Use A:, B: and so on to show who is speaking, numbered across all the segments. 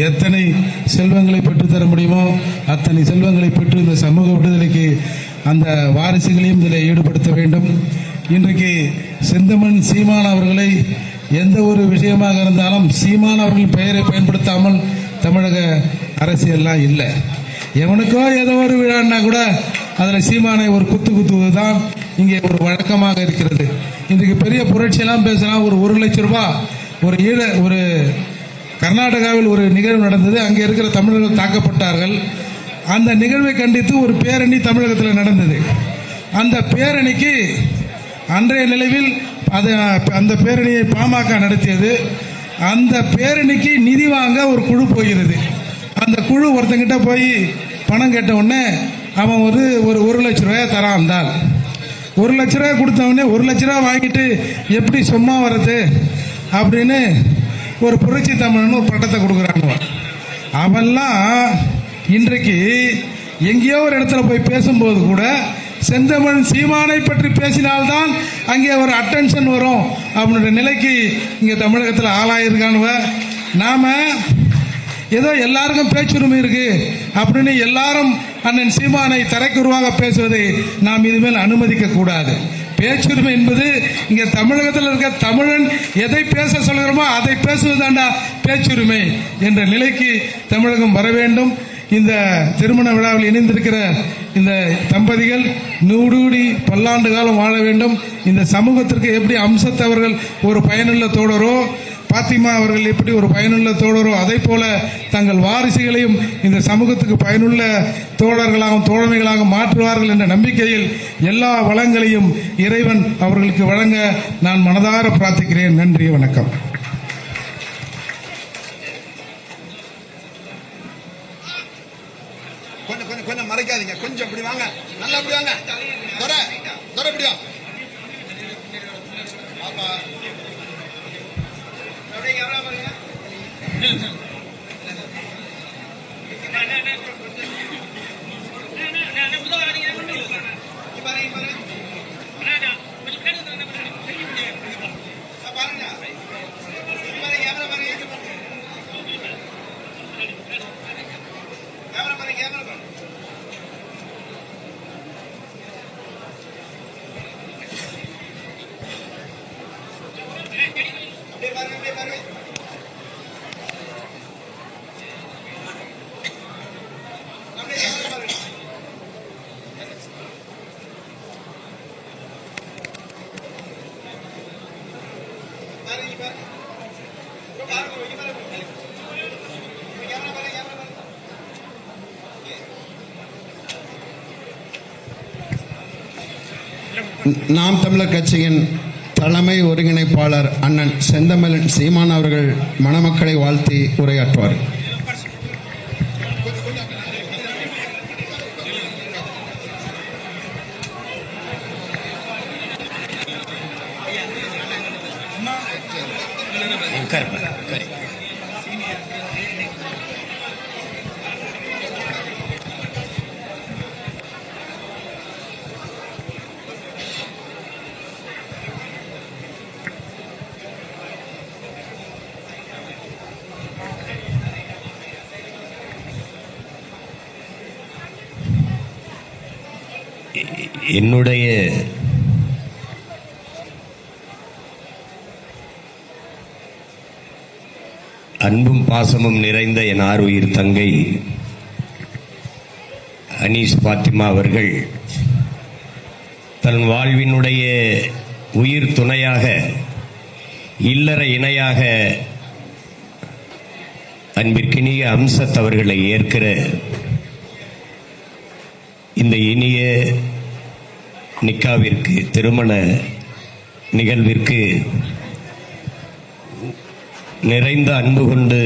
A: எத்தனை செல்வங்களை பெற்றுத்தர முடியுமோ அத்தனை செல்வங்களை பெற்று இந்த சமூக விடுதலைக்கு அந்த வாரிசுகளையும் இதில் ஈடுபடுத்த வேண்டும். இன்றைக்கு செந்தமன் சீமான் அவர்களை எந்த ஒரு விஷயமாக இருந்தாலும் சீமான் அவர்கள் பெயரை பயன்படுத்தாமல் தமிழக அரசியல்லாம் இல்லை. எவனுக்கோ ஏதோ ஒரு விழான்னா கூட அதில் சீமானை ஒரு குத்துவதுதான் இங்கே ஒரு வழக்கமாக இருக்கிறது. இன்றைக்கு பெரிய புரட்சியெல்லாம் பேசலாம். ஒரு 1 லட்சம் ரூபாய் ஒரு கர்நாடகாவில் ஒரு நிகழ்வு நடந்தது. அங்கே இருக்கிற தமிழர்கள் தாக்கப்பட்டார்கள். அந்த நிகழ்வை கண்டித்து ஒரு பேரணி தமிழகத்தில் நடந்தது. அந்த பேரணிக்கு அன்றைய நிலையில் அந்த பேரணியை பாமக நடத்தியது. அந்த பேரணிக்கு நிதி வாங்க ஒரு குழு போகிறது. அந்த குழு ஒருத்தங்கிட்ட போய் பணம் கேட்ட உடனே அவன் ஒரு 1 லட்சம் ரூபாய் தரான். 1 லட்ச ரூபாய் கொடுத்தவனே 1 லட்ச ரூபாய் வாங்கிட்டு எப்படி சும்மா வர்றது அப்படின்னு ஒரு புரட்சி தமிழன் ஒரு பட்டத்தை கொடுக்குறாங்க. அவெல்லாம் இன்றைக்கு எங்கேயோ ஒரு இடத்துல போய் பேசும்போது கூட செந்தமன் சீமானை பற்றி பேசினால்தான் அங்கே ஒரு அட்டென்ஷன் வரும் அப்படின்ற நிலைக்கு இங்கே தமிழகத்தில் ஆளாயிருக்கானுவ. நாம ஏதோ எல்லாருக்கும் பேச்சுரிமை இருக்கு அப்படின்னு எல்லாரும் அண்ணன் சீமானை தரைக்குருவாக பேசுவதை நாம் இனிமேல் அனுமதிக்க கூடாது. பேச்சுரிமை என்பது இங்க தமிழகத்தில் இருக்க தமிழன் எதை பேச சொல்கிறோமோ அதை பேசுவதாண்டா பேச்சுரிமை என்ற நிலைக்கு தமிழகம் வர வேண்டும். இந்த திருமண விழாவில் இணைந்திருக்கிற இந்த தம்பதிகள் நூடூடி பல்லாண்டு காலம் வாழ வேண்டும். இந்த சமூகத்திற்கு எப்படி அம்சத்தவர்கள் ஒரு பயனுள்ள தோழரோ, பாத்திமா அவர்கள் எப்படி ஒரு பயனுள்ள தோழரோ, அதை போல தங்கள் வாரிசுகளையும் இந்த சமூகத்துக்கு பயனுள்ள தோழர்களாகவும் தோழமைகளாக மாற்றுவார்கள் என்ற நம்பிக்கையில் எல்லா வளங்களையும் இறைவன் அவர்களுக்கு வழங்க நான் மனதார பிரார்த்திக்கிறேன். நன்றி, வணக்கம்.
B: கொஞ்சம் மறைக்காதீங்க, கொஞ்சம் இப்படி வாங்க, நல்லா இப்படி வாங்க, இப்படியா பாப்பா
C: நாம் தமிழர் கட்சியின் தலைமை ஒருங்கிணைப்பாளர் அண்ணன் செந்தமிழன் சீமான் அவர்கள் மணமக்களை வாழ்த்தி உரையாற்றுவார்.
D: என்னுடைய அன்பும் பாசமும் நிறைந்த என் ஆருயிர் தங்கை அனீஸ் பாத்திமா அவர்கள் தன் வாழ்வினுடைய உயிர் துணையாக, இல்லற இணையாக அன்பிற்கினிய அம்சத்தவர்களை ஏற்கிற இந்த இனிய நிக்காவிற்கு, திருமண நிகழ்விற்கு நிறைந்த அன்பு கொண்டு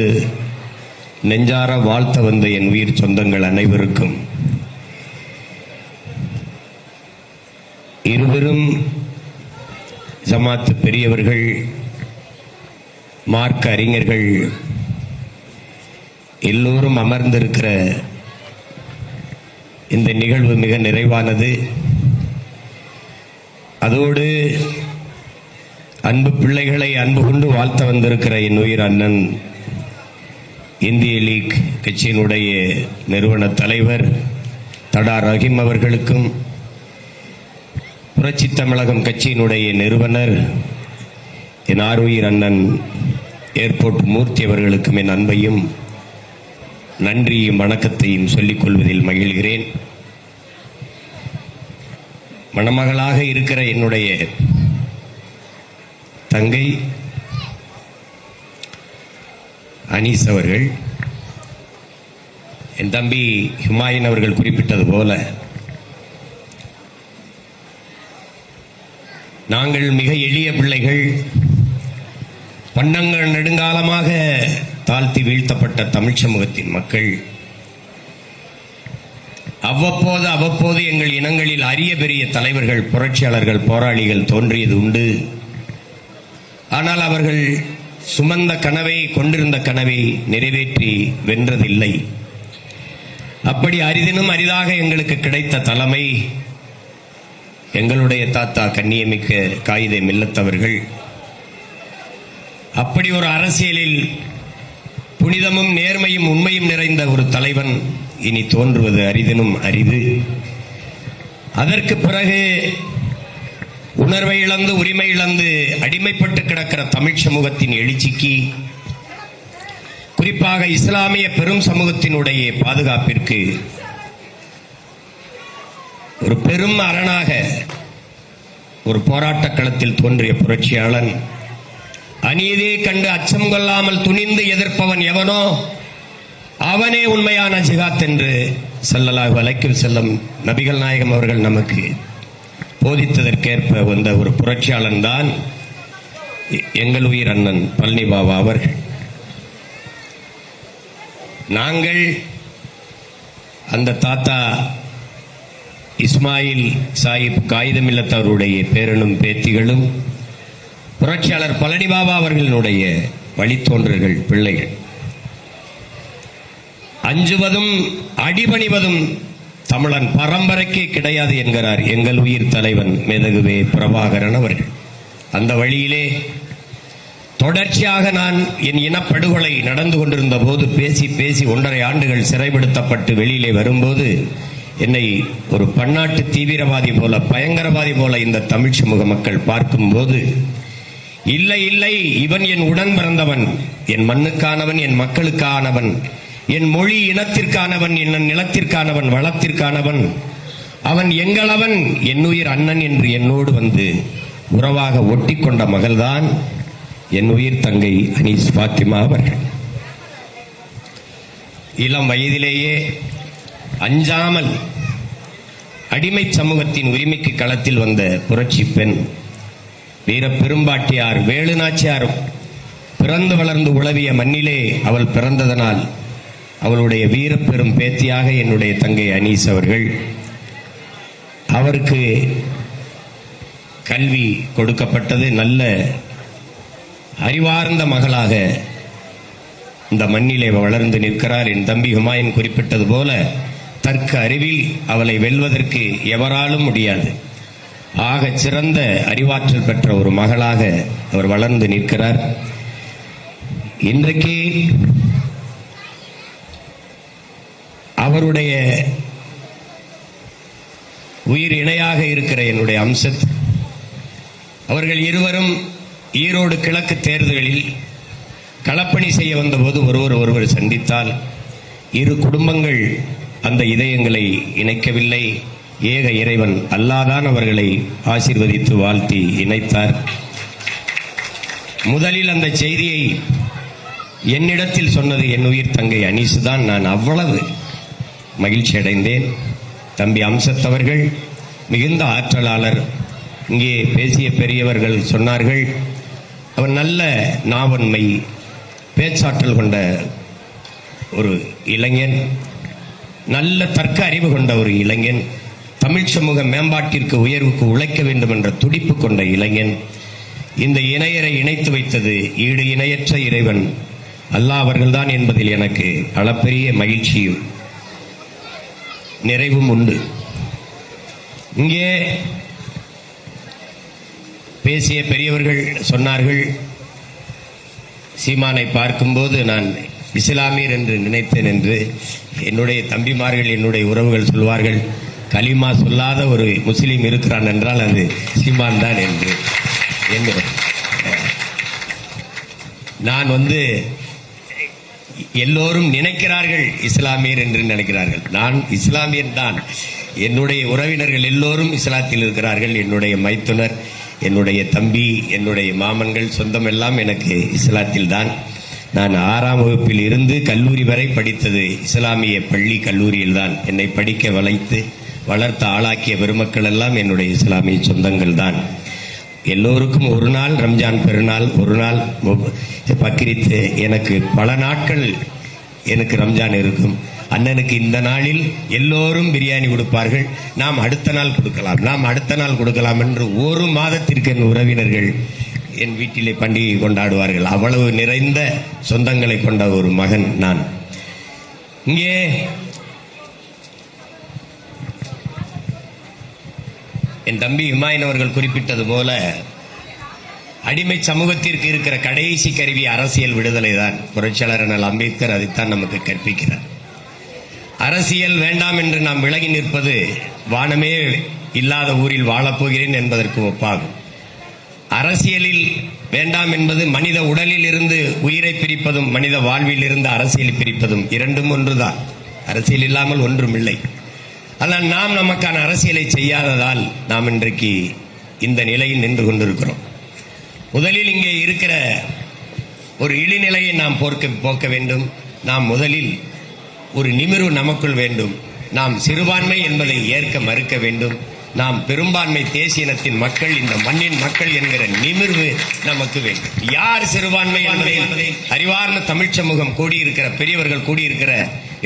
D: நெஞ்சார வாழ்த்த வந்த என் உயிர் சொந்தங்கள் அனைவருக்கும், இருவரும் ஜமாத்து பெரியவர்கள், மார்க்க அறிஞர்கள் எல்லோரும் அமர்ந்திருக்கிற இந்த நிகழ்வு மிக நிறைவானது. அதோடு அன்பு பிள்ளைகளை அன்பு கொண்டு வாழ்த்த வந்திருக்கிற என் உயிர் அண்ணன் இந்திய லீக் கட்சியினுடைய நிறுவன தலைவர் தடா ரஹீம் அவர்களுக்கும், புரட்சி தமிழகம் கட்சியினுடைய நிறுவனர் என் ஆருயிர் அண்ணன் ஏர்போர்ட் மூர்த்தி அவர்களுக்கும் என் அன்பையும் நன்றியும் வணக்கத்தையும் சொல்லிக் கொள்வதில் மகிழ்கிறேன். மணமகளாக இருக்கிற என்னுடைய தங்கை அனீஸ் அவர்கள், என் தம்பி ஹுமாயூன் அவர்கள் குறிப்பிட்டது போல நாங்கள் மிக எளிய பிள்ளைகள், பண்டங்கள் நெடுங்காலமாக தாழ்த்தி வீழ்த்தப்பட்ட தமிழ் சமூகத்தின் மக்கள். அவ்வப்போது எங்கள் இனங்களில் அரிய பெரிய தலைவர்கள், புரட்சியாளர்கள், போராளிகள் தோன்றியது உண்டு. ஆனால் அவர்கள் சுமந்த கனவை, கொண்டிருந்த கனவை நிறைவேற்றி வென்றதில்லை. அப்படி அரிதினும் அரிதாக எங்களுக்கு கிடைத்த தலைமை எங்களுடைய தாத்தா கண்ணியமிக்க காயிதே மில்லத் அவர்கள். அப்படி ஒரு அரசியலில் புனிதமும் நேர்மையும் உண்மையும் நிறைந்த ஒரு தலைவன் இனி தோன்றுவது அரிதினும் அரிது. அதற்கு பிறகு உணர்வை இழந்து, உரிமை இழந்து அடிமைப்பட்டு கிடக்கிற தமிழ் சமூகத்தின் எழுச்சிக்கு, குறிப்பாக இஸ்லாமிய பெரும் சமூகத்தினுடைய பாதுகாப்பிற்கு ஒரு பெரும் அரணாக ஒரு போராட்ட களத்தில் தோன்றிய புரட்சியாளன், அநீதியை கண்டு அச்சம் கொள்ளாமல் துணிந்து எதிர்ப்பவன் எவனோ அவனே உண்மையான ஜிகாத் என்று ஸல்லல்லாஹு அலைஹி வஸல்லம் நபிகள் நாயகம் அவர்கள் நமக்கு போதித்ததற்கேற்ப வந்த ஒரு புரட்சியாளன் தான் எங்கள் உயிர் அண்ணன் பழனி பாபா அவர்கள். நாங்கள் அந்த தாத்தா இஸ்மாயில் சாஹிப் காயிதே மில்லத் அவருடைய பேரனும் பேத்திகளும், புரட்சியாளர் பழனி பாபா அவர்களுடைய வழித்தோன்றர்கள், பிள்ளைகள். அஞ்சுவதும் அடிபணிவதும் தமிழன் பரம்பரைக்கே கிடையாது என்கிறார் எங்கள் உயிர் தலைவன் மேதகுவே பிரபாகரன் அவர்கள். அந்த வழியிலே தொடர்ச்சியாக நான் என் இனப்படுகொலை நடந்து கொண்டிருந்த போது பேசி 1.5 ஆண்டுகள் சிறைப்படுத்தப்பட்டு வெளியிலே வரும்போது என்னை ஒரு பன்னாட்டு தீவிரவாதி போல, பயங்கரவாதி போல இந்த தமிழ் சமூக மக்கள் பார்க்கும்போது, இல்லை இல்லை, இவன் என் உடன் பிறந்தவன், என் மண்ணுக்கானவன், என் மக்களுக்கானவன், என் மொழி இனத்திற்கானவன், என் நிலத்திற்கானவன், வளத்திற்கானவன், அவன் எங்களவன், என்னுயிர் அண்ணன் என்று என்னோடு வந்து உறவாக ஒட்டிக்கொண்ட மகள்தான் என் உயிர் தங்கை அனீஸ் பாத்திமா அவர்கள். இளம் வயதிலேயே அஞ்சாமல் அடிமை சமூகத்தின் உரிமைக்கு களத்தில் வந்த புரட்சி பெண் வீர பெரும்பாட்டியார் வேலுநாச்சியார் பிறந்து வளர்ந்து உளவிய மண்ணிலே அவள் பிறந்ததனால் அவளுடைய வீர பெரும் பேத்தியாக என்னுடைய தங்கை அனீஸ் அவர்கள். அவருக்கு கல்வி கொடுக்கப்பட்டது. நல்ல அறிவார்ந்த மகளாக இந்த மண்ணிலே வளர்ந்து நிற்கிறார். என் தம்பி ஹுமாயூன் குறிப்பிட்டது போல தர்க்க அறிவில் அவளை வெல்வதற்கு எவராலும் முடியாது. ஆகச் சிறந்த அறிவாற்றல் பெற்ற ஒரு மகளாக அவர் வளர்ந்து நிற்கிறார். இன்றைக்கு அவருடைய உயிர் இணையாக இருக்கிற என்னுடைய அம்சத் அவர்கள் இருவரும் ஈரோடு கிழக்கு தேர்தலில் களப்பணி செய்ய வந்தபோது ஒருவர் சந்தித்தால் இரு குடும்பங்கள் அந்த இதயங்களை இணைக்கவில்லை. ஏக இறைவன் அல்லாதான் அவர்களை ஆசீர்வதித்து வாழ்த்தி இணைத்தார். முதலில் அந்த செய்தியை என்னிடத்தில் சொன்னது என் உயிர் தங்கை அனீஸ் தான். நான் அவ்வளவு மகிழ்ச்சி அடைந்தேன். தம்பி அம்சத் அவர்கள் மிகுந்த ஆற்றலாளர். இங்கே பேசிய பெரியவர்கள் சொன்னார்கள், அவர் நல்ல நாவன்மை, பேச்சாற்றல் கொண்ட ஒரு இளைஞன், நல்ல தர்க்க அறிவு கொண்ட ஒரு இளைஞன், தமிழ் சமூக மேம்பாட்டிற்கு உயர்வுக்கு உழைக்க வேண்டும் என்ற துடிப்பு கொண்ட இளைஞன். இந்த இணையரை இணைத்து வைத்தது ஈடு இணையற்ற இறைவன் அல்லாஹ் அவர்கள்தான் என்பதில் எனக்கு அளப்பெரிய மகிழ்ச்சியும் நிறைவும் உண்டு. இங்கே பேசிய பெரியவர்கள் சொன்னார்கள், சீமானை பார்க்கும்போது நான் இஸ்லாமியர் என்று நினைத்தேன் என்று என்னுடைய தம்பிமார்கள், என்னுடைய உறவுகள் சொல்வார்கள். கலிமா சொல்லாத ஒரு முஸ்லீம் இருக்கிறான் என்றால் அது சீமான் தான் என்று. நான் எல்லோரும் நினைக்கிறார்கள் இஸ்லாமியர் என்று நினைக்கிறார்கள். நான் இஸ்லாமியன் தான். என்னுடைய உறவினர்கள் எல்லோரும் இஸ்லாத்தில் இருக்கிறார்கள். என்னுடைய மைத்துனர், என்னுடைய தம்பி, என்னுடைய மாமன்கள், சொந்தம் எல்லாம் எனக்கு இஸ்லாத்தில் தான். நான் 6ஆம் வகுப்பில் இருந்து கல்லூரி வரை படித்தது இஸ்லாமிய பள்ளி கல்லூரியில் தான். என்னை படிக்க வளர்த்து ஆளாக்கிய பெருமக்கள் எல்லாம் என்னுடைய இஸ்லாமிய சொந்தங்கள் தான். எல்லோருக்கும் ஒரு நாள் ரம்ஜான் பெருநாள், ஒரு நாள் பக்ரீத், எனக்கு பல நாட்கள் எனக்கு ரம்ஜான் இருக்கும். அண்ணனுக்கு இந்த நாளில் எல்லோரும் பிரியாணி கொடுப்பார்கள். நாம் அடுத்த நாள் கொடுக்கலாம் என்று ஒரு மாதத்திற்கு என் உறவினர்கள் என் வீட்டிலே பண்டிகை கொண்டாடுவார்கள். அவ்வளவு நிறைந்த சொந்தங்களை கொண்ட ஒரு மகன் நான். இங்கே என் தம்பி ஹுமாயூன் அவர்கள் குறிப்பிட்டது போல அடிமை சமூகத்திற்கு இருக்கிற கடைசி கருவி அரசியல் விடுதலை தான். புரட்சியாளர் அண்ணல் அம்பேத்கர் அதைத்தான் நமக்கு கற்பிக்கிறார். அரசியல் வேண்டாம் என்று நாம் விலகி நிற்பது வானமே இல்லாத ஊரில் வாழப்போகிறேன் என்பதற்கு ஒப்பாகும். அரசியலில் வேண்டாம் என்பது மனித உடலில் இருந்து உயிரை பிரிப்பதும் மனித வாழ்வில் இருந்து அரசியலை பிரிப்பதும் இரண்டும் ஒன்றுதான். அரசியல் இல்லாமல் ஒன்றும் இல்லை. ஆனால் நாம் நமக்கான அரசியலை செய்யாததால் நாம் இன்றைக்கு இந்த நிலையில் நின்று கொண்டிருக்கிறோம். முதலில் இங்கே இருக்கிற ஒரு இழிநிலையை நாம் போக்க வேண்டும். நாம் முதலில் ஒரு நிமிர்வு நமக்குள் வேண்டும். நாம் சிறுபான்மை என்பதை ஏற்க மறுக்க வேண்டும். நாம் பெரும்பான்மை தேசியனத்தின் மக்கள், இந்த மண்ணின் மக்கள் என்கிற நிமிர்வு நமக்கு வேண்டும். யார் சிறுபான்மை என்பதை அறிவார்ந்த தமிழ் சமூகம் கூடியிருக்கிற பெரியவர்கள் கூடியிருக்கிற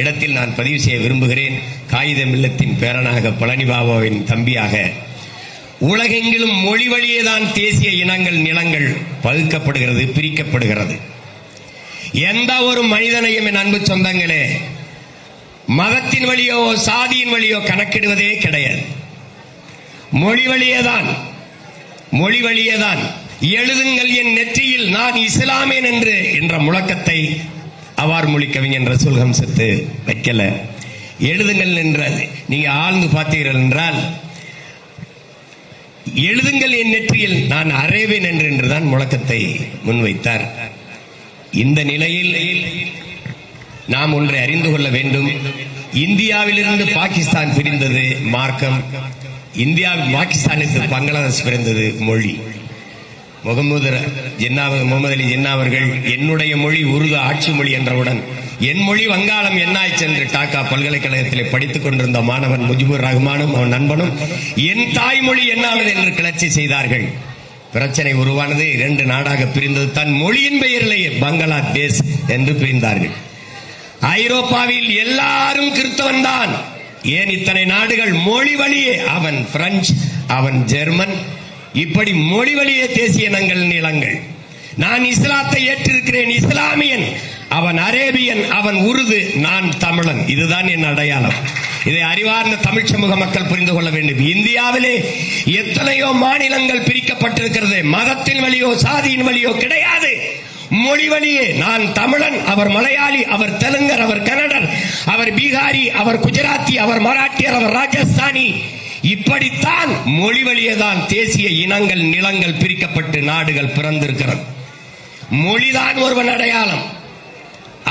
D: இடத்தில் நான் பதிவு செய்ய விரும்புகிறேன். காகித மில்லத்தின் பேரனாக, பழனி பாபாவின் தம்பியாக, உலகெங்கிலும் மொழி வழியேதான் தேசிய இனங்கள், நிலங்கள் பகுக்கப்படுகிறது, பிரிக்கப்படுகிறது. எந்த ஒரு மனிதனையும் என் அன்பு சொந்தங்களே மதத்தின் வழியோ சாதியின் வழியோ கணக்கிடுவதே கிடையாது. மொழி வழியேதான். எழுதுங்கள் என் நெற்றியில் நான் இஸ்லாமியன் என்று என்ற முழக்கத்தை அவார் மொழி கவிஞன் ரசூல் ஹம்சத்து வைக்கல. எழுதுங்கள் என்றது நீங்க ஆழ்ந்து பார்த்தீர்கள் என்றால், எழுதுங்கள் என் நெற்றியில் நான் அரேபியன் என்றுதான் முழக்கத்தை முன்வைத்தார். இந்த நிலையில் நாம் ஒன்றை அறிந்து கொள்ள வேண்டும். இந்தியாவிலிருந்து பாகிஸ்தான் பிரிந்தது மார்க்கம். பாகிஸ்தானிலிருந்து பங்களாதேஷ் பிறந்தது மொழி. முகமது அலி ஜின்னா அவர்கள் என்னுடைய மொழி உருது ஆட்சி மொழி என்றவுடன் என் மொழி வங்காளம் என்னாயிற்று என்று டாக்கா பல்கலைக்கழகத்தில் படித்துக் கொண்டிருந்த மாணவன் முஜிபுர் ரஹ்மானும் அவன் நண்பனும் என் தாய்மொழி என்னானது என்று கிளர்ச்சி செய்தார்கள். பிரச்சனை உருவானது. 2 நாடாக பிரிந்தது. தன் மொழியின் பெயரிலேயே பங்களாதேஷ் என்று பிரிந்தார்கள். ஐரோப்பாவில் எல்லாரும் கிறிஸ்தவன் தான். ஏன் இத்தனை நாடுகள்? மொழி வழியே. அவன் பிரெஞ்சு, அவன் ஜெர்மன், இப்படி மொழி வழியே தேசிய இனங்கள், நிலங்கள். நான் இஸ்லாத்தை ஏற்றிருக்கிறேன், இஸ்லாமியன். அவன் அரேபியன், அவன் உருது, நான் தமிழன். இதுதான் என் அடையாளம். இதை அறிவார்ந்த தமிழ் சமூக மக்கள் புரிந்து கொள்ள வேண்டும். இந்தியாவிலே எத்தனையோ மாநிலங்கள் பிரிக்கப்பட்டிருக்கிறது. மதத்தின் வழியோ சாதியின் வழியோ கிடையாது. மொழி வழியே. நான் தமிழன், அவர் மலையாளி, அவர் தெலுங்கர், அவர் கன்னடர், அவர் பீகாரி, அவர் குஜராத்தி, அவர் மராட்டியர், அவர் ராஜஸ்தானி. இப்படித்தான் மொழி வழியேதான் தேசிய இனங்கள், நிலங்கள் பிரிக்கப்பட்டு நாடுகள் பிறந்திருக்கிறது. மொழிதான் ஒருவன் அடையாளம்.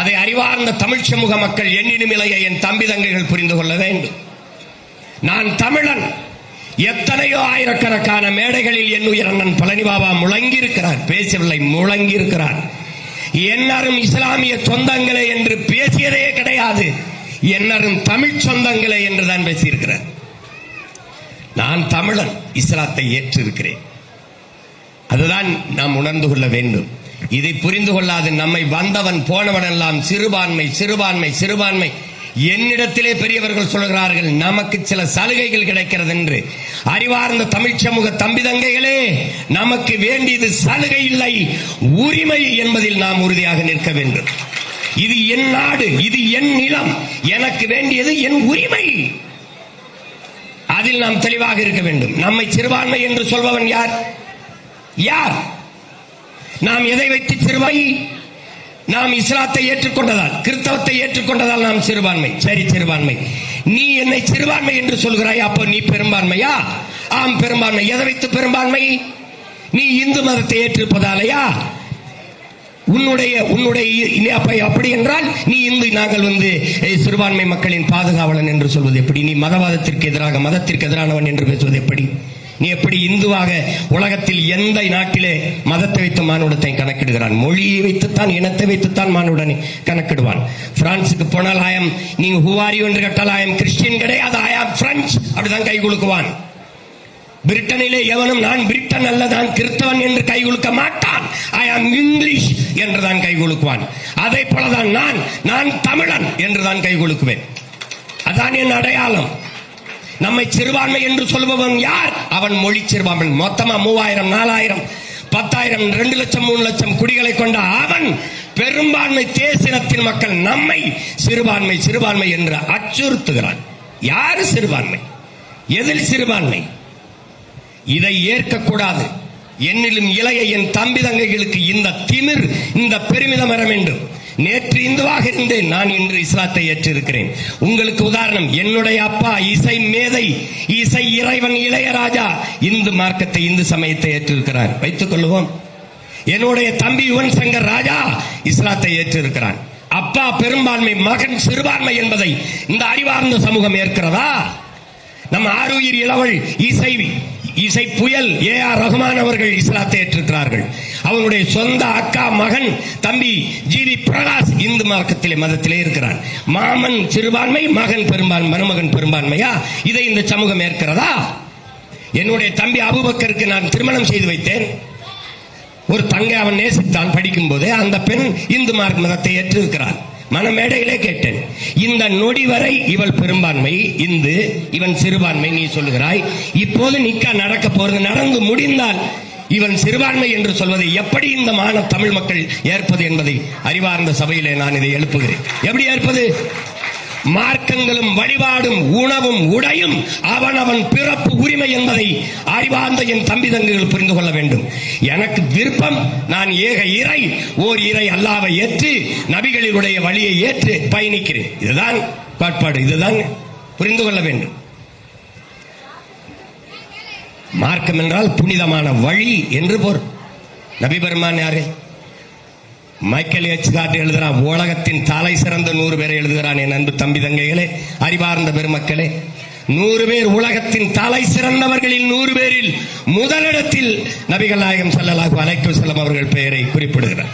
D: அதை அறிவார்ந்த தமிழ் சமூக மக்கள் எண்ணிடும் நிலையை என் தம்பி தங்கைகள் புரிந்து கொள்ள வேண்டும். நான் தமிழன். எத்தனையோ ஆயிரக்கணக்கான மேடைகளில் என் உயிர் அண்ணன் பழனி பாபா முழங்கியிருக்கிறார். பேசவில்லை, முழங்கியிருக்கிறார். என்னரும் இஸ்லாமிய சொந்தங்களே என்று பேசியதே கிடையாது. என்னரும் தமிழ் சொந்தங்களே என்றுதான் பேசியிருக்கிறார். நான் தமிழன், இஸ்லாத்தை ஏற்றிருக்கிறேன். அதுதான் நாம் உணர்ந்து கொள்ள வேண்டும். இதை புரிந்து கொள்ளாது நம்மை வந்தவன் போனவன் எல்லாம் சிறுபான்மை சிறுபான்மை சிறுபான்மை. என்னிடத்திலே பெரியவர்கள் சொல்கிறார்கள் நமக்கு சில சலுகைகள் கிடைக்கிறது என்று. அறிவார்ந்த தமிழ் சமூக தம்பி தங்கைகளே, நமக்கு வேண்டியது சலுகை இல்லை, உரிமை என்பதில் நாம் உறுதியாக நிற்க வேண்டும். இது என் நாடு, இது என் நிலம், எனக்கு வேண்டியது என் உரிமை. அதில் நாம் தெளிவாக இருக்க வேண்டும். நம்மை சிறுபான்மை என்று சொல்பவன் யார்? யார்? நாம் எதை வைத்து சிறுபான்மை? நாம் இஸ்லாத்தை ஏற்றுக்கொண்டதால், கிறிஸ்தவத்தை ஏற்றுக்கொண்டதால் நாம் சிறுபான்மை. சரி, சிறுபான்மை. நீ என்னை சிறுபான்மை என்று சொல்கிறாய், அப்போ நீ பெரும்பான்மையா? ஆம், பெரும்பான்மை. எதை வைத்து பெரும்பான்மை? நீ இந்து மதத்தை ஏற்றிருப்பதாலையா? அப்படி என்றால் நீ இந்து, நாங்கள் சிறுபான்மை மக்களின் பாதுகாவலன் என்று சொல்வது எப்படி? நீ மதவாதத்திற்கு எதிராக, மதத்திற்கு எதிரானவன் என்று பேசுவது எப்படி? நீ எப்படி இந்துவாக உலகத்தில் எந்த நாட்டிலே மதத்தை வைத்து மானுடத்தை கணக்கிடுகிறான்? மொழியை வைத்துத்தான், இனத்தை வைத்துத்தான் மானுடனை கணக்கிடுவான். பிரான்சுக்கு போனால் நீங்க ஹூவாரியோ என்று கேட்டால் ஐ எம் கிறிஸ்டியன் கிடையாது, ஐ ஆம் பிரெஞ்சு, அப்படிதான் கை குலுக்குவான். பிரிட்டனிலே எவனும் நான் பிரிட்டன் அல்ல, நான் கிறிஸ்தவன் என்று கை குலுக்க மாட்டான். ஐ ஆம் இங்கிலீஷ் என்றுதான் கை குலுக்குவான். அதை போலதான் நான் தமிழன் என்றுதான் கை குலுக்குவேன். அதான் என் அடையாளம். நம்மை சிறுபான்மை என்று சொல்பவன் யார்? அவன் மொழி சிறுபான்மை. மொத்தமா 3000, 4000, 10,000, 2 லட்சம், 3 லட்சம் குடிகளை கொண்ட அவன் பெரும்பான்மை தேசினத்தின் மக்கள் நம்மை சிறுபான்மை சிறுபான்மை என்று அச்சுறுத்துகிறான். யாரு சிறுபான்மை? எதில் சிறுபான்மை? இதை ஏற்கக்கூடாது. என்னிலும் இளைய என் தம்பி தங்கைகளுக்கு இந்த திமிர், இந்த பெருமிதம் வர வேண்டும். நேற்று இந்துவாக இருந்தேன், நான் இன்று இஸ்லாத்தை ஏற்றிருக்கிறேன். உங்களுக்கு உதாரணம், என்னுடைய அப்பா இசை மேதை, இசை இறைவன் இளையராஜா இந்து மார்க்கத்தை, இந்து சமயத்தை ஏற்றிருக்கிறார், வைத்துக் கொள்வோம். என்னுடைய தம்பி யுவன் சங்கர் ராஜா இஸ்லாத்தை ஏற்றிருக்கிறான். அப்பா பெரும்பான்மை, மகன் சிறுபான்மை என்பதை இந்த அறிவார்ந்த சமூகம் ஏற்கிறதா? நம்ம ஆருயிர் இளவல் இசை புயல் A.R. ரஹ்மான் அவர்கள் இஸ்லாத்தை ஏற்றிருக்கிறார்கள். அவருடைய சொந்த அக்கா மகன் தம்பி G.V. பிரகாஷ் இந்து மார்க்கத்திலே, மதத்திலே இருக்கிறான். மாமன் சிறுபான்மை, மகன் பெரும்பான்மை, மருமகன் பெரும்பான்மையா? இதை இந்த சமூகம் ஏற்கிறதா? என்னுடைய தம்பி அபூபக்கருக்கு நான் திருமணம் செய்து வைத்தேன். ஒரு தங்கை அவன் நேசித்தான் படிக்கும் போதே. அந்த பெண் இந்து மார்க்க மதத்தை ஏற்றிருக்கிறான். மனமேடையிலே கேட்டேன், இந்த நொடி வரை இவள் பெரும்பான்மை இந்து, இவன் சிறுபான்மை நீ சொல்லுகிறாய். இப்போது நிக்கா நடக்க போறது, நடந்து முடிந்தால் இவன் சிறுபான்மை என்று சொல்வதை எப்படி இந்த மான தமிழ் மக்கள் ஏற்பது என்பதை அறிவார்ந்த சபையிலே நான் இதை எழுப்புகிறேன். எப்படி ஏற்பது? மார்க்கங்களும் வழிபாடும் உணவும் உடையும் அவனவன் பிறப்பு உரிமை என்பதை அறிவார்ந்த என் தம்பி தங்கைகள் புரிந்து கொள்ள வேண்டும். எனக்கு விருப்பம், நான் ஏக இறை, ஓர் இறை அல்லாவை ஏற்று நபிகளினுடைய வழியை ஏற்று பயணிக்கிறேன். இதுதான் கோட்பாடு, இதுதான் புரிந்து கொள்ள வேண்டும். மார்க்கம் என்றால் புனிதமான வழி என்று பொருள். நபி பெருமான் யாரு? மைக்கேல் எச்கார்ட் எழுதுறான், உலகத்தின் தலை சிறந்த 100 பேரை எழுதுகிறான். என் அன்பு தம்பி தங்கைகளே, அறிவார்ந்த பெருமக்களே, 100 பேர் உலகத்தின் தலை சிறந்தவர்களில் 100 பேரில் முதலிடத்தில் நபிகள் நாயகம் ஸல்லல்லாஹு அலைஹி வஸல்லம் அவர்கள் பெயரை குறிப்பிடுகிறார்.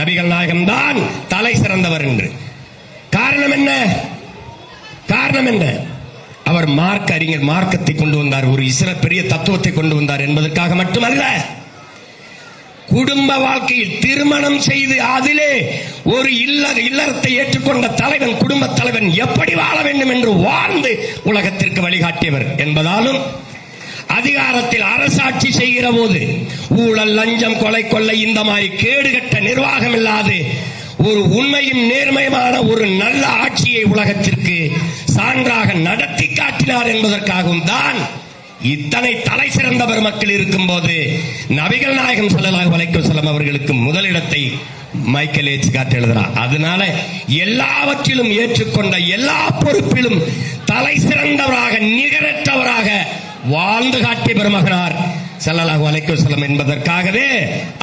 D: நபிகள் நாயகம் தான் தலை சிறந்தவர் என்று. காரணம் என்ன? காரணம் என்ன? அவர் மார்க்க அறிஞர், மார்க்கத்தை கொண்டு வந்தார், ஒரு பெரிய தத்துவத்தை கொண்டு வந்தார் என்பதற்காக மட்டுமல்ல, குடும்ப வாழ்க்கையில் திருமணம் செய்து அதிலே ஒரு இல்லறத்தை ஏற்றுக்கொண்ட தலைவன், குடும்ப தலைவன் எப்படி வாழ வேண்டும் என்று வாழ்ந்து உலகத்திற்கு வழிகாட்டியவர் என்பதாலும், அதிகாரத்தில் அரசாட்சி செய்கிற போது ஊழல், லஞ்சம், கொலை, கொள்ளை இந்த மாதிரி கேடுகட்ட நிர்வாகம் இல்லாது ஒரு உண்மையும் நேர்மையான ஒரு நல்ல ஆட்சியை உலகத்திற்கு சான்றாக நடத்தி காட்டினார் என்பதற்காகவும் தான் இத்தனை தலை சிறந்த பெருமக்கள் இருக்கும் போது நபிகள் நாயகம் ஸல்லல்லாஹு அலைஹி வஸல்லம் அவர்களுக்கு முதலிடத்தை மைக்கேல் எச்கார்ட் எழுதுறார். அதனால எல்லாவற்றிலும் ஏற்றுக்கொண்ட, எல்லா பொறுப்பிலும் தலை சிறந்தவராக, நிகரற்றவராக வாழ்ந்து காட்டிய பெருமகனார் ஸல்லல்லாஹு அலைஹி வஸல்லம் என்பதற்காகவே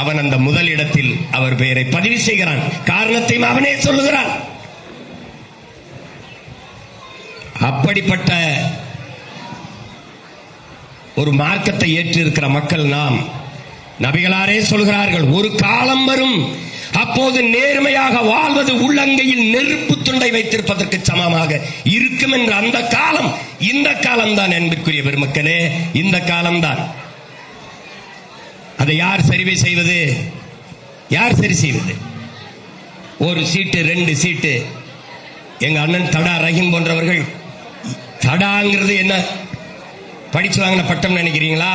D: அவன் அந்த முதலிடத்தில் அவர் பெயரை பதிவு செய்கிறான். காரணத்தையும் அவனே சொல்லுகிறான். அப்படிப்பட்ட ஒரு மார்க்கத்தை ஏற்றிருக்கிற மக்கள் நாம். நபிகளாரே சொல்கிறார்கள், ஒரு காலம் வரும், அப்போது நேர்மையாக வாழ்வது உள்ளங்கையில் நெருப்பு துண்டை வைத்திருப்பதற்கு சமமாக இருக்கும் என்ற அந்த காலம் இந்த காலம்தான் அன்பிற்குரிய பெருமக்களே, இந்த காலம்தான். அதை யார் சரி செய்வது? யார் சரி செய்வது? ஒரு சீட்டு, 2 சீட்டு. எங்க அண்ணன் தடா ரஹீம் போன்றவர்கள், தடாங்கிறது என்ன? படிச்சு வாங்கின பட்டம் நினைக்கிறீங்களா?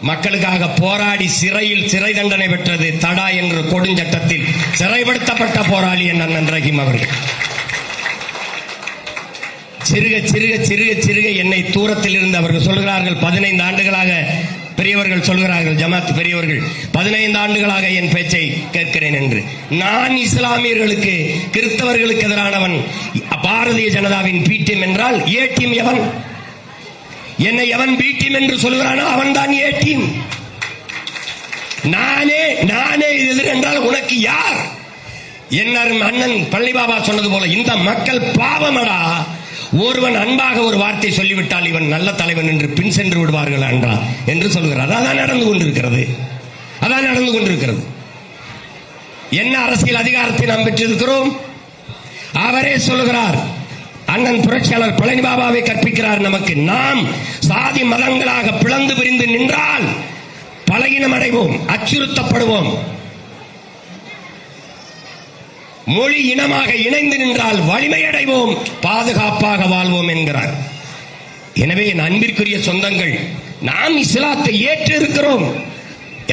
D: மக்களுக்காக போராடி சிறையில் சிறை தண்டனை பெற்றது தடா என்ற கொடுஞ்சட்டத்தில் சிறைப்படுத்தப்பட்ட போராளி என் அண்ணன் ரஹீம் அவர்கள். சிறுக சிறுக சிறுக சிறுக என்னை தூரத்தில் இருந்து அவர்கள் சொல்கிறார்கள், 15 ஆண்டுகளாக பெரியவர்கள் சொல்கிறார்கள், ஜமாத் பெரியவர்கள் 15 ஆண்டுகளாக என் பேச்சை கேட்கிறேன் என்று. நான் இஸ்லாமியர்களுக்கு கிறிஸ்தவர்களுக்கு எதிரானவன். பாரதிய ஜனதாவின் பி டீம் என்றால் ஏ டீம் எவன்? என்னை எவன் பி டீம் என்று சொல்கிறானோ அவன் தான் ஏ டீம். நானே எதிர் என்றால் உனக்கு யார்? என்னரும் அண்ணன் பழனிபாபா சொன்னது போல இந்த மக்கள் பாவமடா. ஒருவன் அன்பாக ஒரு வார்த்தை சொல்லிவிட்டால் இவன் நல்ல தலைவன் என்று பின் சென்று விடுவார்கள் என்றா என்று சொல்கிறார். அதான் நடந்து கொண்டிருக்கிறது. என்ன அரசியல் அதிகாரத்தை நாம் பெற்றிருக்கிறோம்? அவரே சொல்லுகிறார், அண்ணன் புரட்சியாளர் பழனிபாபாவை கற்பிக்கிறார் நமக்கு. நாம் சாதி மதங்களாக பிளந்து பிரிந்து நின்றால் பலகீனம் அடைவோம், அச்சுறுத்தப்படுவோம். மொழி இனமாக இணைந்து நின்றால் வலிமை அடைவோம், பாதுகாப்பாக வாழ்வோம் என்கிறார். எனவே என் அன்பிற்குரிய சொந்தங்கள், நாம் இஸ்லாத்தை ஏற்று இருக்கிறோம்.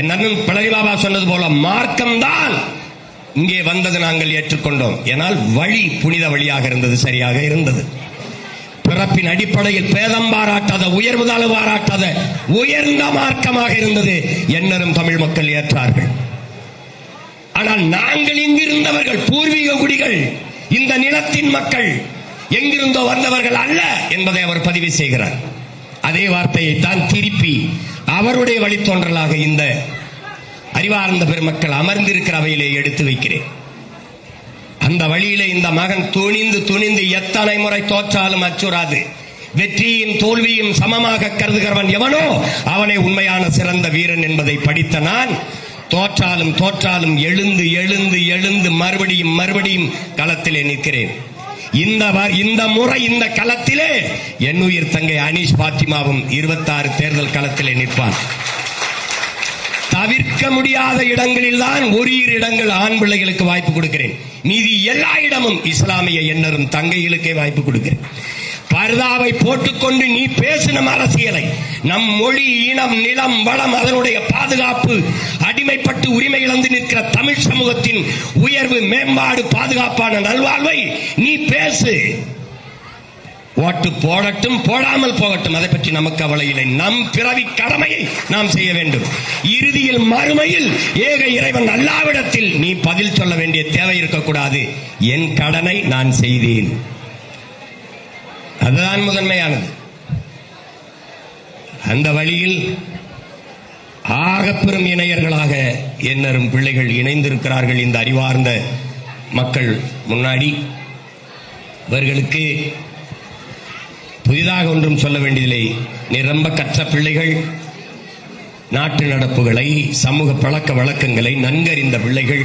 D: என் அண்ணன் பழனிபாபா சொன்னது போல மார்க்கம்தான் இங்கே வந்தது, நாங்கள் ஏற்றுக்கொண்டோம். ஏனால் வழி புனித வழியாக இருந்தது, சரியாக இருந்தது. பிறப்பின் அடிப்படையில் பேதம் பாராட்டாத, உயர்வு தாழ்வு பாராட்டாத உயர்ந்த மார்க்கமாக இருந்தது. என்னரும் தமிழ் மக்கள் ஏற்றார்கள். ஆனால் நாங்கள் இங்கிருந்தவர்கள், பூர்வீக குடிகள், இந்த நிலத்தின் மக்கள், எங்கிருந்தோ வந்தவர்கள் அல்ல என்பதை அவர் பதிவு செய்கிறார். அதே வார்த்தையை தான் திருப்பி அவருடைய வழித்தோன்றலாக இந்த அறிவார்ந்த பெருமக்கள் அமர்ந்திருக்கிற அவையிலே எடுத்து வைக்கிறேன். அந்த வழியிலே இந்த மகன் துணிந்து எத்தனை முறை தோற்றாலும் அச்சுறாது. வெற்றியும் தோல்வியும் சமமாக கருதுகிறவன் எவனோ அவனை உண்மையான சிறந்த வீரன் என்பதை படித்த நான், தோற்றாலும் எழுந்து மறுபடியும் களத்திலே நிற்கிறேன். இந்த முறை இந்த களத்திலே என் உயிர் தங்கை அனீஷ் பாத்திமாவும் 26 தேர்தல் களத்திலே நிற்பான். தவிர்க்க முடியாத இடங்களில் தான் ஒரு இடங்கள் ஆண் பிள்ளைகளுக்கு வாய்ப்பு கொடுக்கிறேன். மீதி எல்லா இடமும் இஸ்லாமிய எண்ணரும் தங்கைகளுக்கே வாய்ப்பு கொடுக்கிறேன். பர்தாவை போட்டுக்கொண்டு நீ பேசின அரசியலை, நம் மொழி, இனம், நிலம், வளம், அதனுடைய பாதுகாப்பு, அடிமைப்பட்டு உரிமை இழந்து நிற்கிற தமிழ் சமூகத்தின் உயர்வு, மேம்பாடு, பாதுகாப்பான நல்வாழ்வை நீ பேசு. ஓட்டு போடட்டும், போடாமல் போகட்டும், அதை பற்றி நமக்கு கவலை இல்லை. நம் பிறவி கடமையை நாம் செய்ய வேண்டும். இறுதியில் மறுமையில் ஏக இறைவன் அல்லாவிடத்தில் நீ பதில் சொல்ல வேண்டிய தேவை இருக்கக்கூடாது. என் கடனை நான் செய்தேன், அதுதான் முதன்மையானது. அந்த வழியில் ஆகப்பெரும் இணையர்களாக என்னரும் பிள்ளைகள் இணைந்திருக்கிறார்கள் இந்த அறிவார்ந்த மக்கள் முன்னாடி. இவர்களுக்கு புதிதாக ஒன்றும் சொல்ல வேண்டியதில்லை. நிரம்ப கற்ற பிள்ளைகள், நாட்டு நடப்புகளை, சமூக பழக்க வழக்கங்களை நன்கறிந்த பிள்ளைகள்.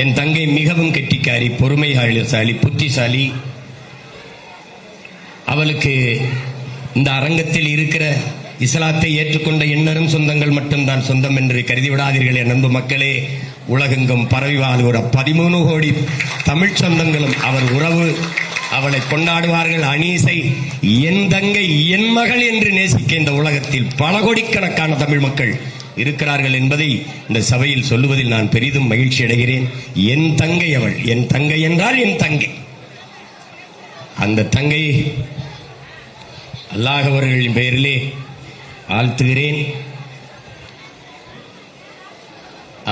D: என் தங்கை மிகவும் கெட்டிக்காரி, பொறுமைசாலி, புத்திசாலி. அவளுக்கு இந்த அரங்கத்தில் இருக்கிற இஸ்லாத்தை ஏற்றுக்கொண்ட எண்ணரும் சொந்தங்கள் மட்டும்தான் சொந்தம் என்று கருதி விடாதீர்கள். என் அன்பு மக்களே, உலகெங்கும் பரவி வாழ்கிற 13 கோடி தமிழ் சொந்தங்களும் அவர் உறவு, அவளை கொண்டாடுவார்கள். அனீஸை என் தங்கை, என் மகள் என்று நேசிக்க இந்த உலகத்தில் பல கோடிக்கணக்கான தமிழ் மக்கள் இருக்கிறார்கள் என்பதை இந்த சபையில் சொல்லுவதில் நான் பெரிதும் மகிழ்ச்சி அடைகிறேன். என் தங்கை அவள், என் தங்கை என்றால் என் தங்கை. அந்த தங்கை அல்லாஹ் அவர்களின் பெயரிலே வாழ்த்துகிறேன்.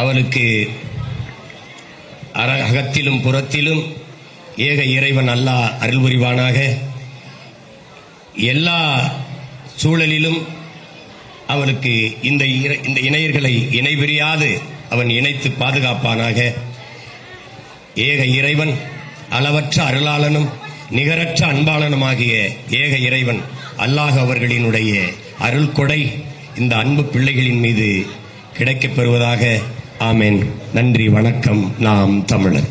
D: அவளுக்கு அகத்திலும் புறத்திலும் ஏக இறைவன் அல்லாஹ் அருள் புரிவானாக. எல்லா சூழலிலும் அவளுக்கு இந்த இணையர்களை இணைபிரியாது அவன் இணைத்து பாதுகாப்பானாக. ஏக இறைவன் அளவற்ற அருளாளனும் நிகரற்ற அன்பாளனுமாகிய ஏக இறைவன் அல்லாஹ் அவர்களினுடைய அருள் கொடை இந்த அன்பு பிள்ளைகளின் மீது கிடைக்கப் பெறுவதாக. ஆமென். நன்றி, வணக்கம். நாம் தமிழர்.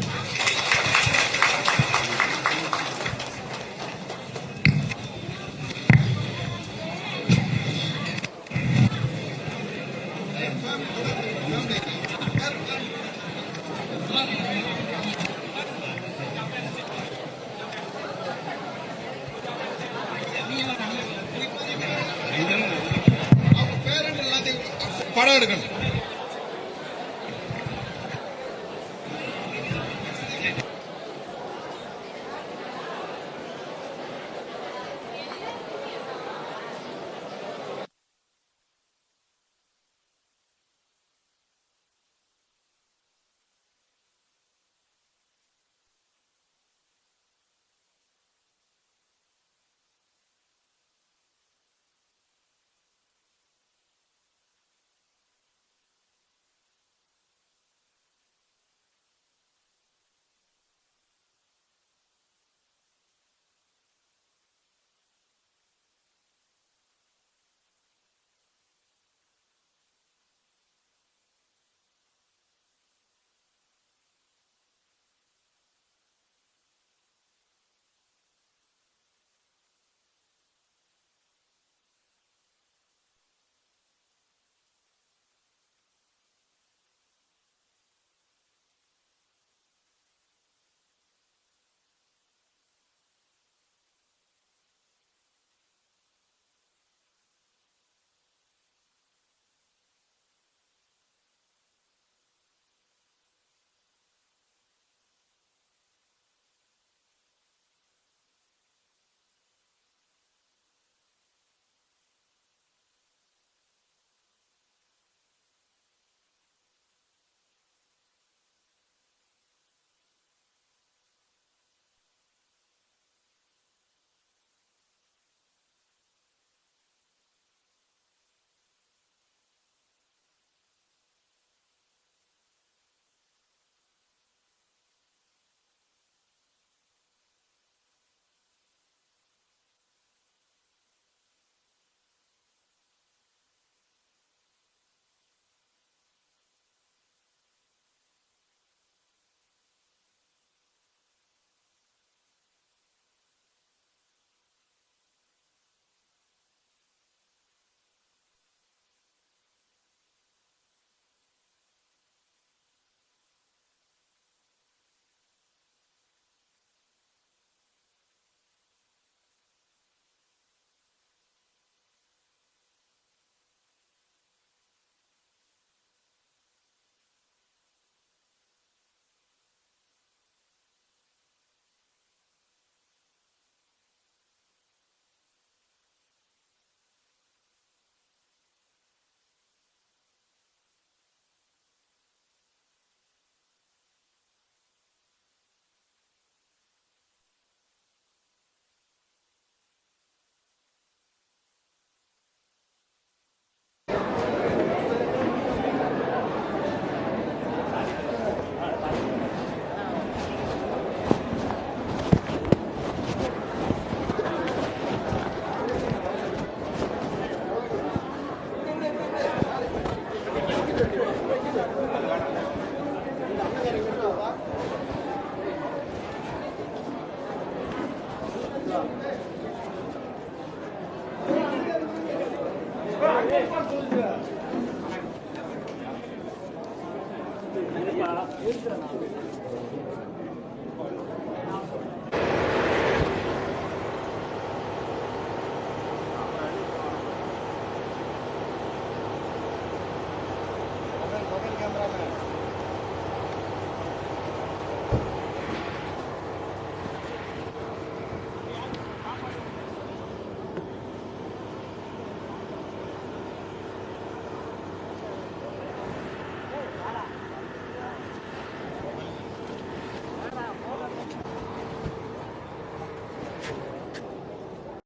B: படம் எடுக்கணும்.
E: இருக்கிறேன்